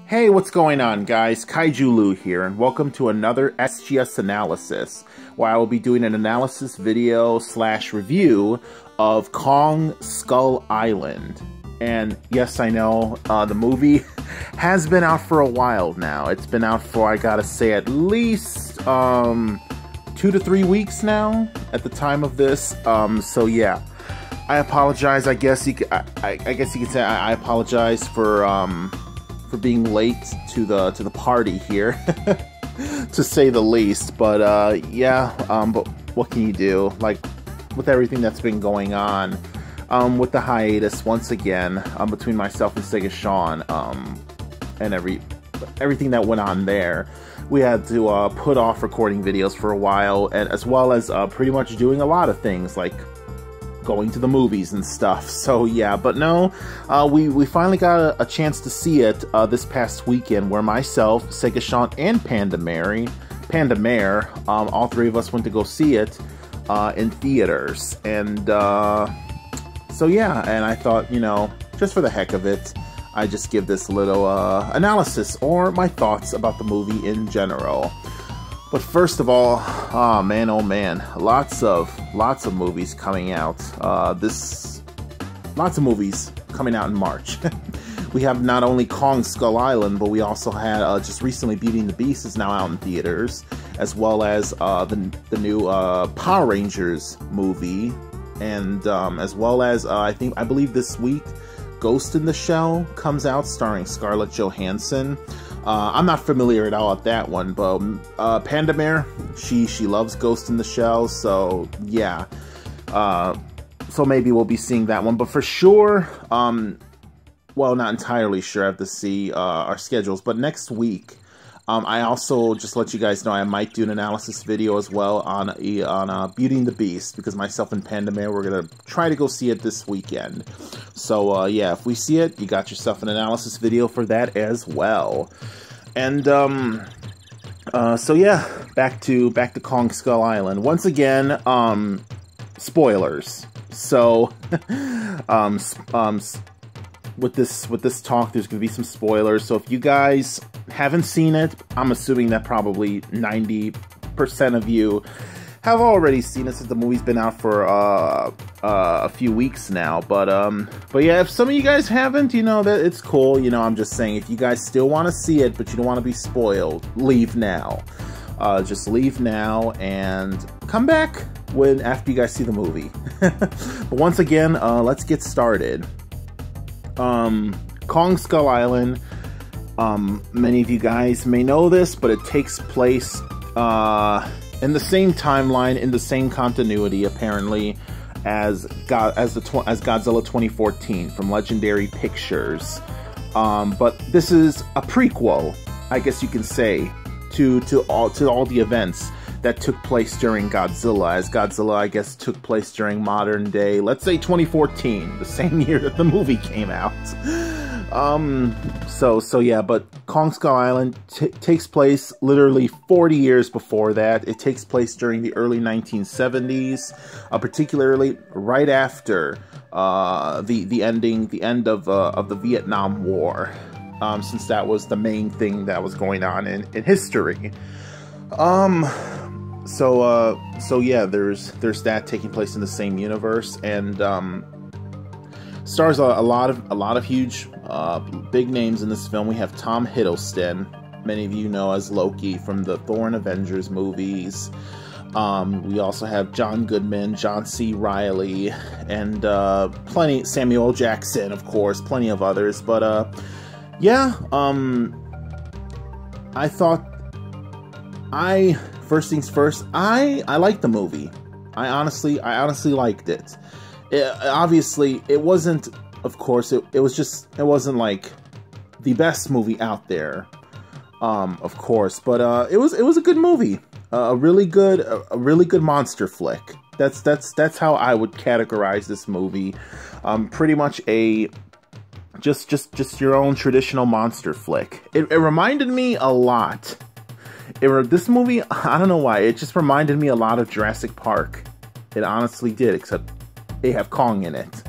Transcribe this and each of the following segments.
Hey, what's going on, guys? KaijuLou here, and welcome to another SGS analysis, where I will be doing an analysis video / review of Kong Skull Island. And yes, I know, the movie has been out for a while now. It's been out for, I gotta say, at least 2 to 3 weeks now at the time of this. So yeah, I apologize. I guess you could say I apologize for being late to the party here, to say the least. But yeah, but what can you do? Like, with everything that's been going on, with the hiatus once again, between myself and Sega Sean, and everything that went on there, we had to put off recording videos for a while, and as well as pretty much doing a lot of things like going to the movies and stuff. So yeah, but no, we finally got a chance to see it this past weekend, where myself, Sega Sean, and Panda Mare, all three of us went to go see it in theaters. And so yeah, and I thought, you know, just for the heck of it, I just give this little analysis or my thoughts about the movie in general. But first of all, oh man, lots of movies coming out. Lots of movies coming out in March. We have not only Kong Skull Island, but we also had just recently Beauty and the Beast is now out in theaters, as well as the new Power Rangers movie, and as well as I believe this week Ghost in the Shell comes out, starring Scarlett Johansson. I'm not familiar at all with that one, but Panda Mare, she loves Ghost in the Shell, so yeah. So maybe we'll be seeing that one, but for sure, well, not entirely sure. I have to see our schedules, but next week, I also just let you guys know I might do an analysis video as well on Beauty and the Beast, because myself and Panda Mare, we're gonna try to go see it this weekend. So yeah, if we see it, you got yourself an analysis video for that as well. And so yeah, back to Kong Skull Island once again. Spoilers. So with this talk, there's gonna be some spoilers. So if you guys haven't seen it, I'm assuming that probably 90% of you have already seen it, since the movie's been out for a few weeks now. But yeah, if some of you guys haven't, you know, that it's cool. You know, I'm just saying, if you guys still want to see it but you don't want to be spoiled, leave now. Just leave now and come back after you guys see the movie. But once again, let's get started. Kong Skull Island. Many of you guys may know this, but it takes place in the same timeline, in the same continuity, apparently, as Godzilla 2014 from Legendary Pictures. But this is a prequel, I guess you can say, to all the events that took place during Godzilla, as Godzilla, I guess, took place during modern day, let's say 2014, the same year that the movie came out. So yeah, but Kong Skull Island takes place literally 40 years before that. It takes place during the early 1970s, particularly right after the end of the Vietnam War, since that was the main thing that was going on in history. So yeah, there's that taking place in the same universe, and stars a lot of huge big names in this film. We have Tom Hiddleston, many of you know as Loki from the Thor and Avengers movies. We also have John Goodman, John C. Reilly, and Samuel L. Jackson, of course, plenty of others. But yeah, I thought, first things first, I liked the movie. I honestly liked it. Obviously, it wasn't, of course, it wasn't like the best movie out there, of course, but it was a good movie, a really good monster flick. That's how I would categorize this movie. Pretty much a just your own traditional monster flick. It reminded me a lot. This movie, I don't know why, it just reminded me a lot of Jurassic Park. It honestly did, except they have Kong in it.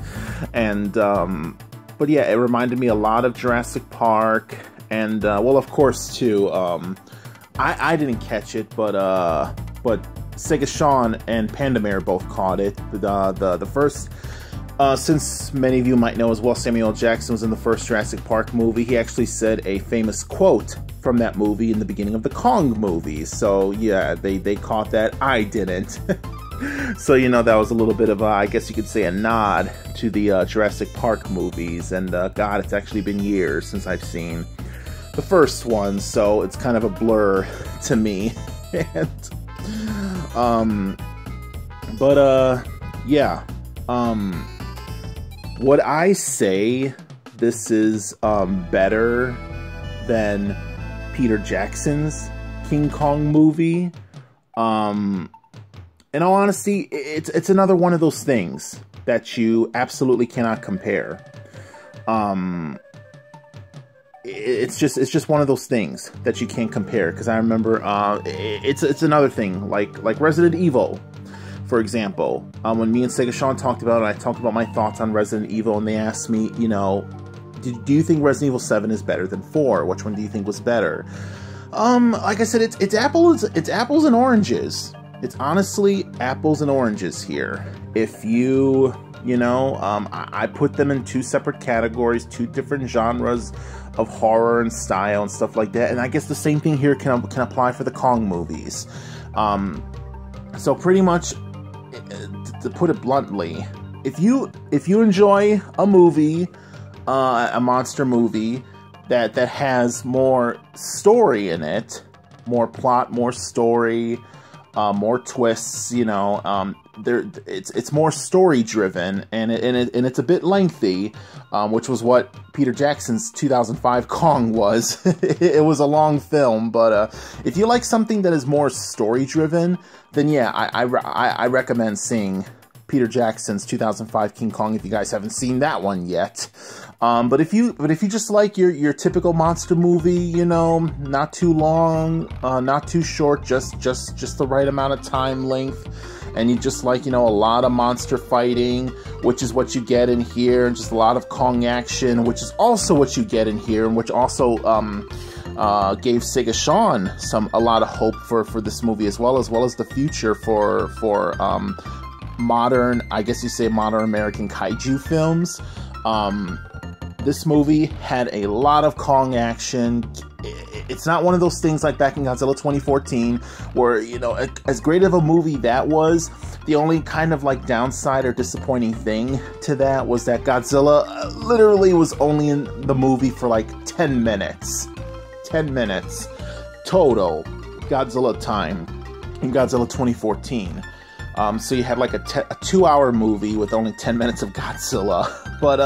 And but yeah, it reminded me a lot of Jurassic Park, And well, of course, too. I didn't catch it, but Sega Sean and Pandamere both caught it. The first, since many of you might know as well, Samuel L. Jackson was in the first Jurassic Park movie. He actually said a famous quote from that movie in the beginning of the Kong movie. So yeah, they caught that. I didn't. So, you know, that was a little bit of, I guess you could say, a nod to the Jurassic Park movies. And God, it's actually been years since I've seen the first one, so it's kind of a blur to me. And, yeah. Would I say this is better than Peter Jackson's King Kong movie? In all honesty, it's another one of those things that you absolutely cannot compare. It's just one of those things that you can't compare, because I remember it's another thing like Resident Evil, for example. When me and Sega Sean talked about it, I talked about my thoughts on Resident Evil, and they asked me, you know, do you think Resident Evil 7 is better than 4? Which one do you think was better? Like I said, it's apples and oranges. It's honestly apples and oranges here. If you know, I put them in two separate categories, two different genres of horror and style and stuff like that. And I guess the same thing here can apply for the Kong movies. So pretty much, to put it bluntly, if you enjoy a movie, a monster movie that has more story in it, more plot, more story, more twists, you know, it's more story driven, and it's a bit lengthy, which was what Peter Jackson's 2005 Kong was. It was a long film, but if you like something that is more story driven, then yeah, I recommend seeing Peter Jackson's 2005 King Kong if you guys haven't seen that one yet. But if you just like your typical monster movie, you know, not too long, not too short, just the right amount of time length, and you just like, you know, a lot of monster fighting, which is what you get in here, and just a lot of Kong action, which is also what you get in here, and which also gave Sega Sean a lot of hope for this movie as well as the future for modern, I guess you say, modern American kaiju films. This movie had a lot of Kong action. It's not one of those things like back in Godzilla 2014, where, you know, as great of a movie that was, the only kind of like downside or disappointing thing to that was that Godzilla literally was only in the movie for like 10 minutes. 10 minutes total Godzilla time in Godzilla 2014. So you had like a 2-hour movie with only 10 minutes of Godzilla. But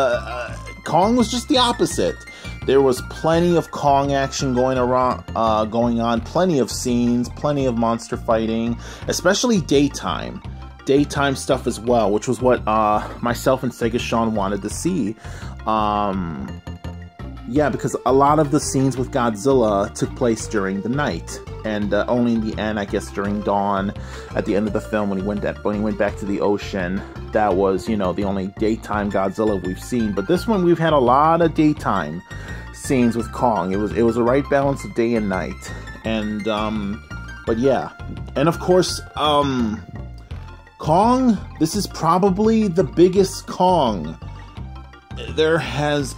Kong was just the opposite. There was plenty of Kong action going on, plenty of scenes, plenty of monster fighting, especially daytime stuff as well, which was what myself and Sega Sean wanted to see. Yeah, because a lot of the scenes with Godzilla took place during the night, and only in the end, I guess, during dawn, at the end of the film, when he went back to the ocean, that was, you know, the only daytime Godzilla we've seen. But this one, we've had a lot of daytime scenes with Kong. It was a right balance of day and night, and but yeah, and of course, Kong. This is probably the biggest Kong there has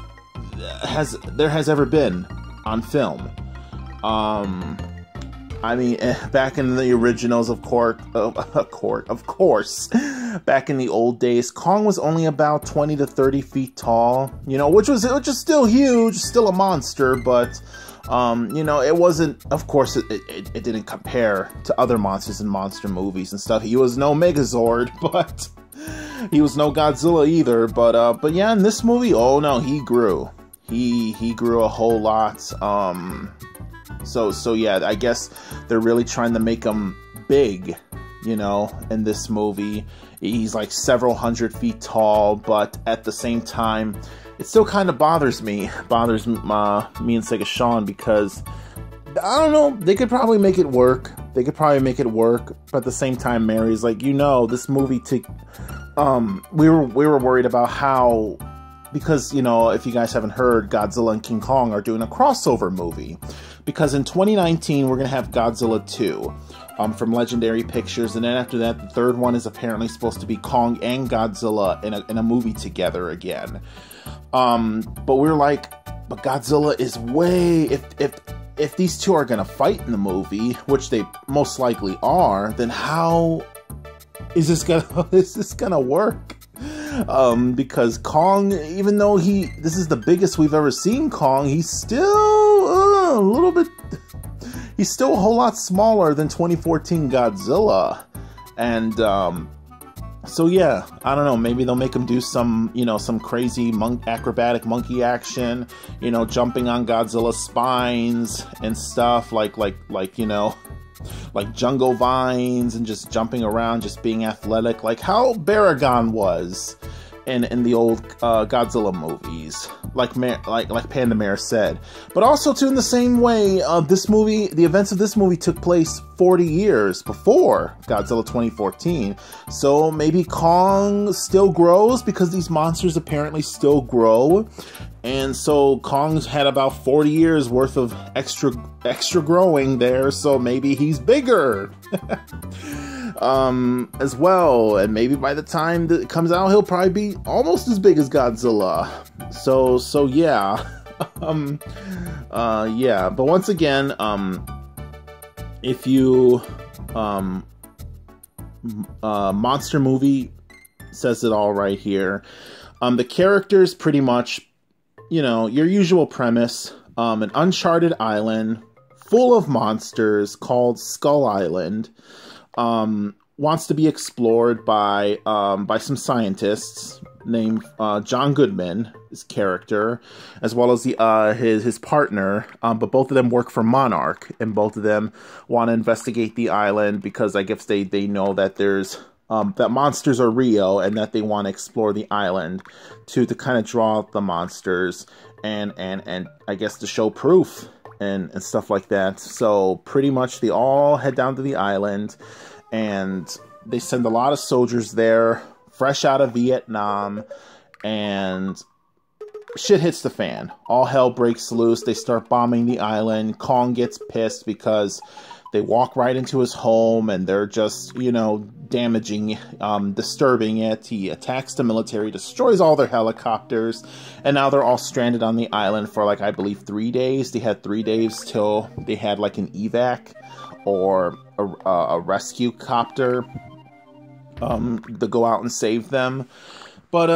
ever been on film. I mean, back in the originals, of course, back in the old days, Kong was only about 20 to 30 feet tall, you know, which was still huge, still a monster, but, you know, it wasn't, of course, it didn't compare to other monsters in monster movies and stuff. He was no Megazord, but he was no Godzilla either, but yeah, in this movie, oh no, he grew. He grew a whole lot. So yeah, I guess they're really trying to make him big, you know, in this movie. He's like several hundred feet tall, but at the same time, it still kind of bothers me and Sega Sean, because I don't know, they could probably make it work. But at the same time, Mary's like, you know, this movie we were worried about how because, you know, if you guys haven't heard, Godzilla and King Kong are doing a crossover movie. Because in 2019, we're going to have Godzilla 2 from Legendary Pictures. And then after that, the third one is apparently supposed to be Kong and Godzilla in a movie together again. But we're like, but Godzilla is way... If these two are going to fight in the movie, which they most likely are, then how is this gonna work? Because Kong, even though this is the biggest we've ever seen Kong, he's still a little bit... He's still a whole lot smaller than 2014 Godzilla. And, so yeah, I don't know, maybe they'll make him do some, you know, some crazy acrobatic monkey action, you know, jumping on Godzilla's spines and stuff, like, you know, like jungle vines and just jumping around, just being athletic, like how Baragon was in the old Godzilla movies, like Panda Mare said. But also, too, in the same way, this movie, the events of this movie took place 40 years before Godzilla 2014. So maybe Kong still grows because these monsters apparently still grow. And so Kong's had about 40 years worth of extra growing there, so maybe he's bigger. As well, and maybe by the time that it comes out, he'll probably be almost as big as Godzilla. So yeah. Yeah, but once again, if you, Monster Movie says it all right here. The characters pretty much, you know, your usual premise, an uncharted island full of monsters called Skull Island, wants to be explored by some scientists named John Goodman, his character, as well as his partner. But both of them work for Monarch, and both of them want to investigate the island because I guess they know that there's that monsters are real, and that they want to explore the island to kind of draw out the monsters and I guess to show proof and stuff like that. So pretty much they all head down to the island, and they send a lot of soldiers there, fresh out of Vietnam, and shit hits the fan. All hell breaks loose. They start bombing the island. Kong gets pissed because they walk right into his home, and they're just, you know, damaging, disturbing it. He attacks the military, destroys all their helicopters, and now they're all stranded on the island for, like, I believe 3 days. They had 3 days till they had, like, an evac or a rescue copter to go out and save them. But,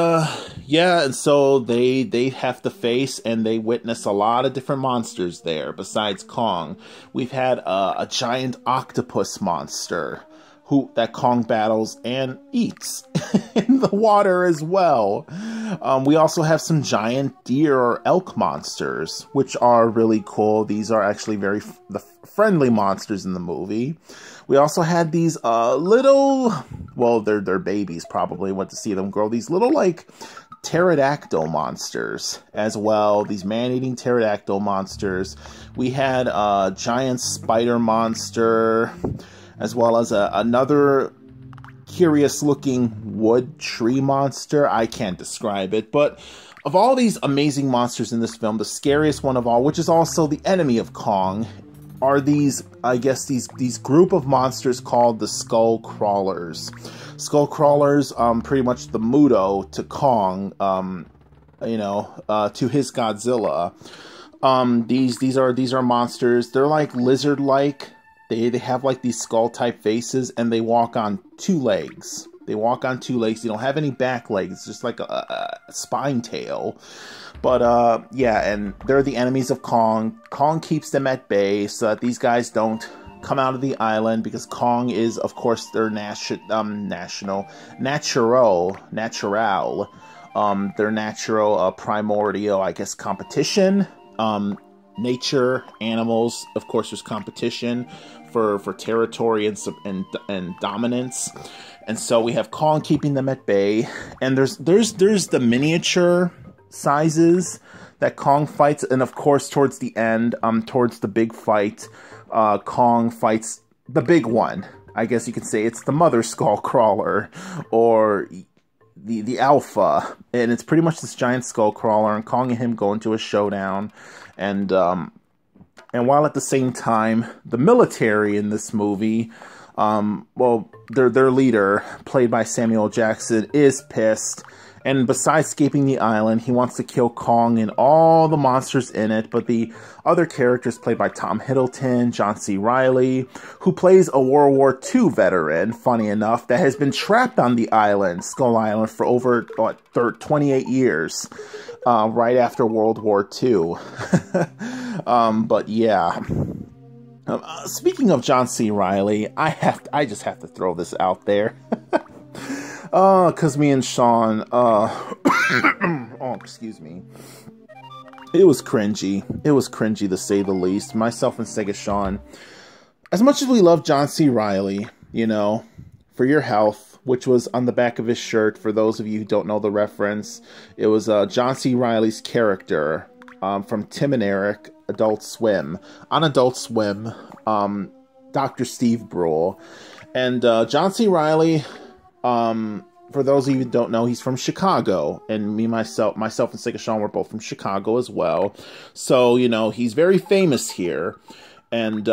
yeah, and so they have to face and they witness a lot of different monsters there besides Kong. We've had a giant octopus monster that Kong battles and eats in the water as well. We also have some giant deer or elk monsters, which are really cool. These are actually very friendly monsters in the movie. We also had these little, well, they're babies probably, went to see them grow, these little, like, pterodactyl monsters as well. These man-eating pterodactyl monsters. We had a giant spider monster, as well as another curious-looking wood tree monster. I can't describe it, but of all these amazing monsters in this film, the scariest one of all, which is also the enemy of Kong, are these, I guess, these group of monsters called the Skull Crawlers. Skull Crawlers, pretty much the Muto to Kong, you know, to his Godzilla. These are monsters. They're like lizard-like. They have like these skull-type faces, and they walk on 2 legs. They walk on 2 legs. They don't have any back legs. It's just like a spine tail. But, yeah, and they're the enemies of Kong. Kong keeps them at bay so that these guys don't come out of the island, because Kong is, of course, their natural, their natural primordial, I guess, competition. Nature, animals, of course, there's competition for territory and dominance. And so we have Kong keeping them at bay. And there's the miniature sizes that Kong fights, and of course towards the end, towards the big fight, Kong fights the big one. I guess you could say it's the Mother Skull Crawler, or the alpha, and it's pretty much this giant skull crawler, and Kong and him go into a showdown, and while at the same time the military in this movie, well, their leader, played by Samuel L. Jackson, is pissed. And besides escaping the island, he wants to kill Kong and all the monsters in it. But the other characters, played by Tom Hiddleston, John C. Reilly, who plays a World War II veteran, funny enough, that has been trapped on the island, Skull Island, for over 28 years, right after World War II. But yeah. Speaking of John C. Reilly, I just have to throw this out there. Cause me and Sean, oh, excuse me. It was cringy. It was cringy to say the least. Myself and Sega Sean, as much as we love John C. Reilly, you know, for your health, which was on the back of his shirt, for those of you who don't know the reference, it was John C. Reilly's character from Tim and Eric, Adult Swim. On Adult Swim, Dr. Steve Brule. And John C. Reilly, for those of you who don't know, he's from Chicago, and myself and Sega Sean were both from Chicago as well. So, you know, he's very famous here, and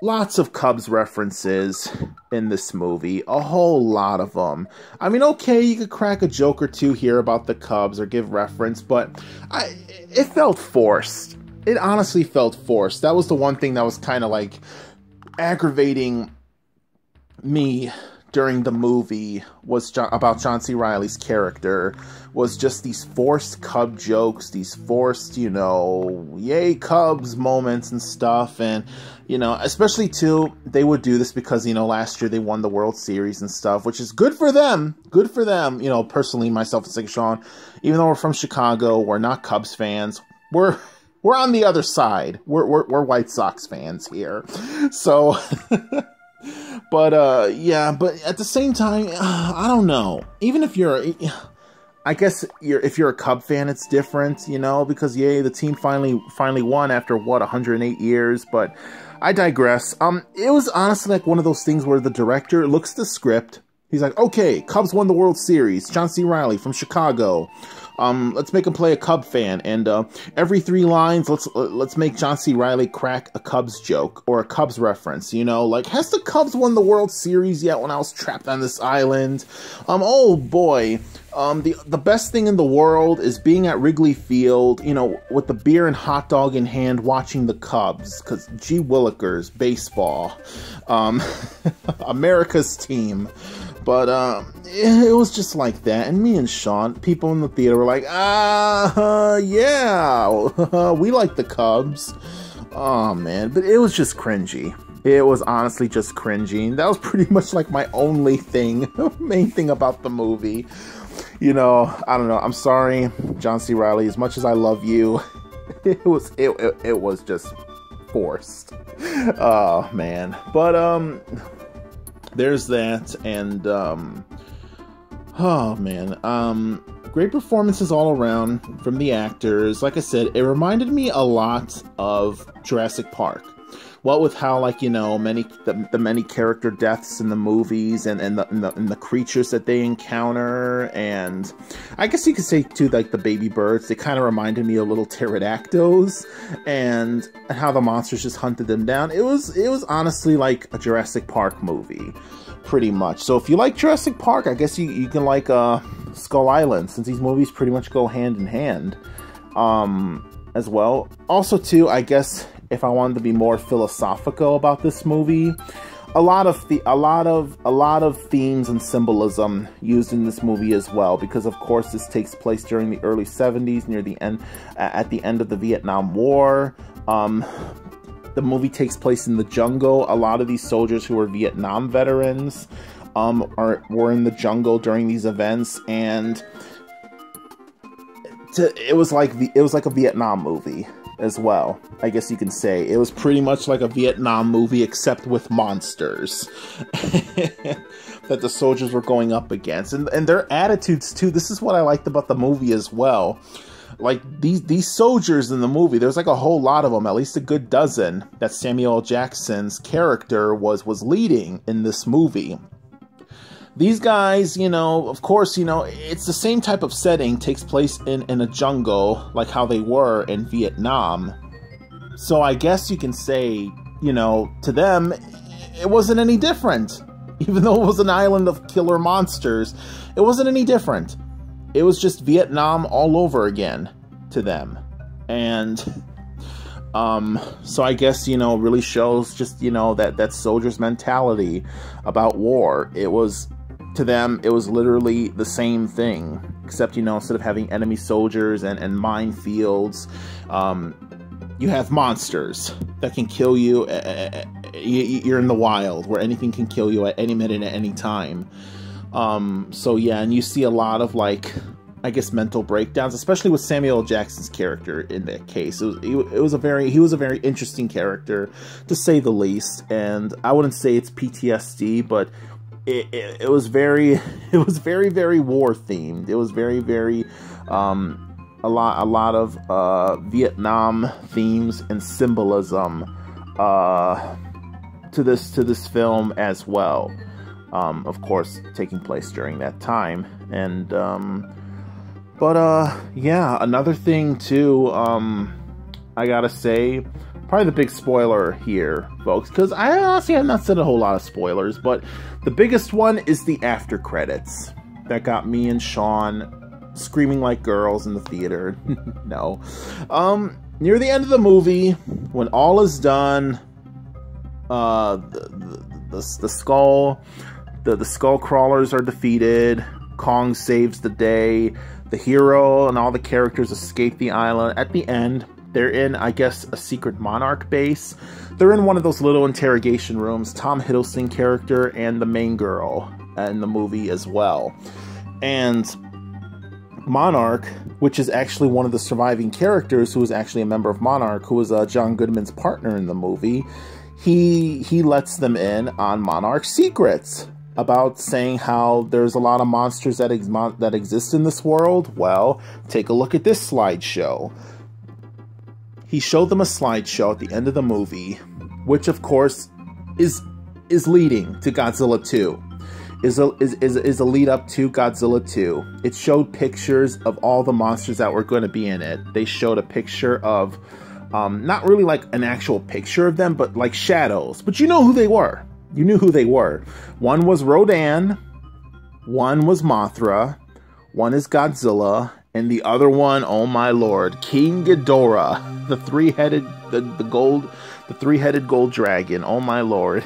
lots of Cubs references in this movie, a whole lot of them. I mean, okay, you could crack a joke or two here about the Cubs or give reference, but it felt forced. It honestly felt forced. That was the one thing that was kind of like aggravating me during the movie, was about John C. Reilly's character, was just these forced Cub jokes, these forced, you know, yay Cubs moments and stuff. And, you know, especially too, they would do this because, you know, last year they won the World Series and stuff, which is good for them. Good for them. You know, personally, myself and Sega Sean, even though we're from Chicago, we're not Cubs fans. We're on the other side. We're White Sox fans here. So but, yeah, but at the same time, I don't know. Even if I guess if you're a Cub fan, it's different, you know, because yay, the team finally won after, what, 108 years, but I digress. It was honestly like one of those things where the director looks at the script, he's like, okay, Cubs won the World Series, John C. Reilly from Chicago. Let's make him play a Cub fan, and every 3 lines, let's make John C. Reilly crack a Cubs joke or a Cubs reference. You know, like, has the Cubs won the World Series yet? When I was trapped on this island, oh boy, the best thing in the world is being at Wrigley Field, you know, with the beer and hot dog in hand, watching the Cubs, because gee willikers, baseball, America's team. But it was just like that, and me and Sean, people in the theater were like, yeah, we like the Cubs. Oh man, but it was just cringy. It was honestly just cringy, and that was pretty much like my only main thing about the movie. You know, I don't know, I'm sorry, John C. Reilly, as much as I love you, it was just forced. Oh man, but there's that, and oh man, great performances all around from the actors. Like I said, it reminded me a lot of Jurassic Park. What with how, like, you know, the many character deaths in the movies, and the creatures that they encounter, and I guess you could say too, like the baby birds, they kind of reminded me of little pterodactyls, and how the monsters just hunted them down. It was honestly like a Jurassic Park movie, pretty much. So if you like Jurassic Park, I guess you can like Skull Island, since these movies pretty much go hand in hand, as well. Also too, I guess, if I wanted to be more philosophical about this movie, a lot of themes and symbolism used in this movie as well, because of course this takes place during the early 70s, near the end, at the end of the Vietnam War. The movie takes place in the jungle. A lot of these soldiers who were Vietnam veterans were in the jungle during these events, and it was like a Vietnam movie as well, I guess you can say. It was pretty much like a Vietnam movie, except with monsters that the soldiers were going up against, and their attitudes too. This is what I liked about the movie as well. Like, these soldiers in the movie, there's like a whole lot of them, at least a good dozen, that Samuel L. Jackson's character was leading in this movie. these guys, you know, of course, you know, it's the same type of setting, takes place in a jungle, like how they were in Vietnam. So I guess you can say, you know, to them, it wasn't any different. Even though it was an island of killer monsters, it wasn't any different. It was just Vietnam all over again to them. And so I guess, you know, really shows just, you know, that soldier's mentality about war. It was, to them, it was literally the same thing, except, you know, instead of having enemy soldiers and minefields, you have monsters that can kill you. You're in the wild where anything can kill you at any minute, at any time. So yeah, and you see a lot of, like, I guess, mental breakdowns, especially with Samuel L. Jackson's character in that case. He was a very interesting character, to say the least. And I wouldn't say it's PTSD, but it was very war themed. It was very a lot of Vietnam themes and symbolism to this film as well. Of course, taking place during that time. And yeah, another thing too, I gotta say, probably the big spoiler here, folks, because I honestly have not said a whole lot of spoilers, but the biggest one is the after credits that got me and Sean screaming like girls in the theater. No. Near the end of the movie, when all is done, the skull crawlers are defeated, Kong saves the day, the hero and all the characters escape the island. At the end, they're in, I guess, a secret monarch base. They're in one of those little interrogation rooms, Tom Hiddleston character and the main girl in the movie as well. And Monarch, which is actually one of the surviving characters, who is actually a member of Monarch, who was John Goodman's partner in the movie, he lets them in on Monarch's secrets about saying how there's a lot of monsters that exist in this world. Well, take a look at this slideshow. He showed them a slideshow at the end of the movie, which of course is leading to Godzilla 2. Is a lead up to Godzilla 2. It showed pictures of all the monsters that were going to be in it. They showed a picture of, not really like an actual picture of them, but like shadows. But you know who they were. You knew who they were. One was Rodan, one was Mothra, one is Godzilla, and the other one, oh my lord, King Ghidorah, the three-headed gold dragon. Oh my lord.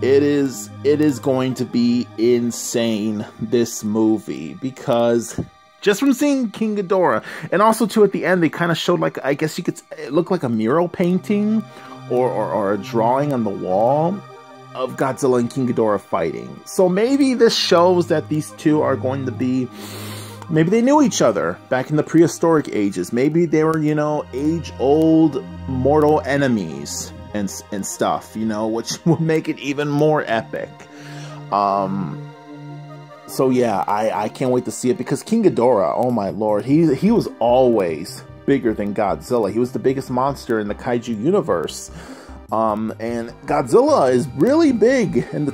It is going to be insane, this movie, because just from seeing King Ghidorah, and also too at the end they kind of showed, like, I guess you could, it looked like a mural painting or a drawing on the wall of Godzilla and King Ghidorah fighting. So maybe this shows that these two are going to be, maybe they knew each other back in the prehistoric ages. Maybe they were, you know, age-old mortal enemies and stuff, you know, which would make it even more epic. So yeah, I can't wait to see it, because King Ghidorah, oh my lord, he was always bigger than Godzilla. He was the biggest monster in the kaiju universe. And Godzilla is really big in the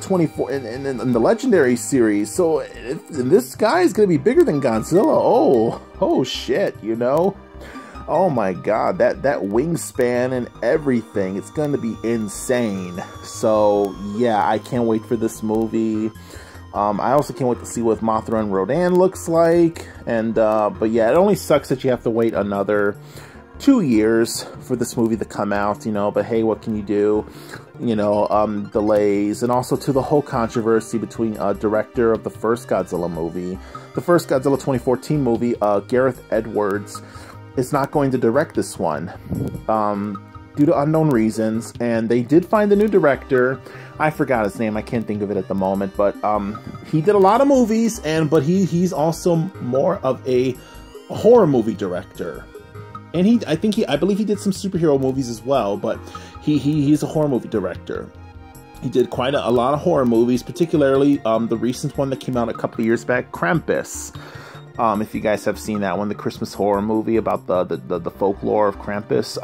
in the Legendary series. So if this guy is going to be bigger than Godzilla, oh shit, you know? Oh my god, that wingspan and everything, it's going to be insane. So yeah, I can't wait for this movie. I also can't wait to see what Mothra and Rodan looks like. And but yeah, it only sucks that you have to wait another 2 years for this movie to come out, you know, but hey, what can you do? You know, delays, and also to the whole controversy between director of the first Godzilla movie, the first Godzilla 2014 movie, Gareth Edwards, is not going to direct this one due to unknown reasons. And they did find a new director. I forgot his name, I can't think of it at the moment, but he did a lot of movies, but he's also more of a horror movie director. And I believe he did some superhero movies as well, but he's a horror movie director. He did quite a lot of horror movies, particularly the recent one that came out a couple of years back, Krampus. If you guys have seen that one, the Christmas horror movie about the folklore of Krampus.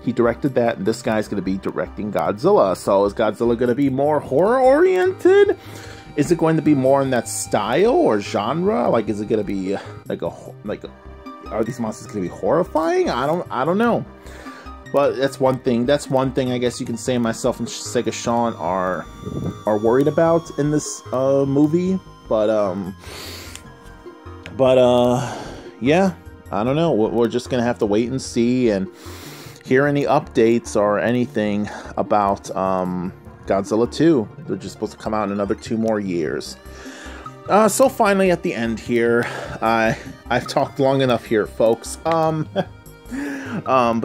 He directed that, and this guy's going to be directing Godzilla. So is Godzilla going to be more horror-oriented? Is it going to be more in that style or genre? Like, is it going to be are these monsters going to be horrifying? I don't know. But that's one thing. That's one thing I guess you can say myself and Sega Sean are worried about in this movie. But yeah, I don't know. We're just gonna have to wait and see and hear any updates or anything about Godzilla 2. They're just supposed to come out in another 2 more years. So finally, at the end here, I've talked long enough here, folks. But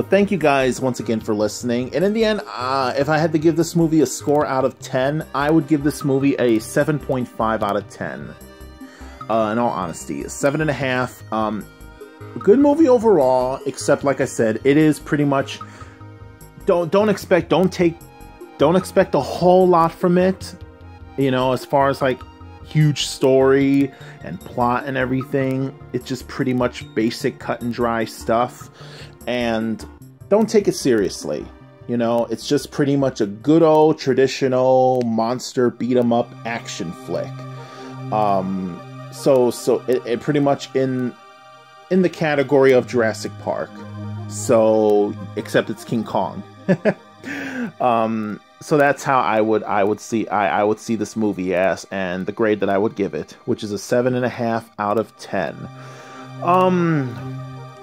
thank you guys once again for listening. And in the end, if I had to give this movie a score out of 10, I would give this movie a 7.5 out of 10. In all honesty, 7.5. Good movie overall, except like I said, it is pretty much. Don't expect a whole lot from it. You know, as far as like huge story and plot and everything, it's just pretty much basic cut and dry stuff. And don't take it seriously. You know, it's just pretty much a good old traditional monster beat 'em up action flick. So it pretty much in the category of Jurassic Park. So except it's King Kong. So that's how I would see this movie as, and the grade that I would give it, which is a 7.5 out of 10.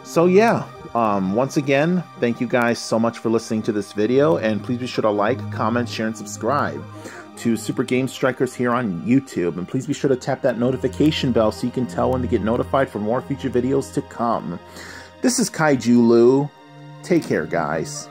So yeah. Once again, thank you guys so much for listening to this video, and please be sure to like, comment, share, and subscribe to Super Game Strikers here on YouTube, and please be sure to tap that notification bell so you can tell when to get notified for more future videos to come. This is KaijuLou. Take care, guys.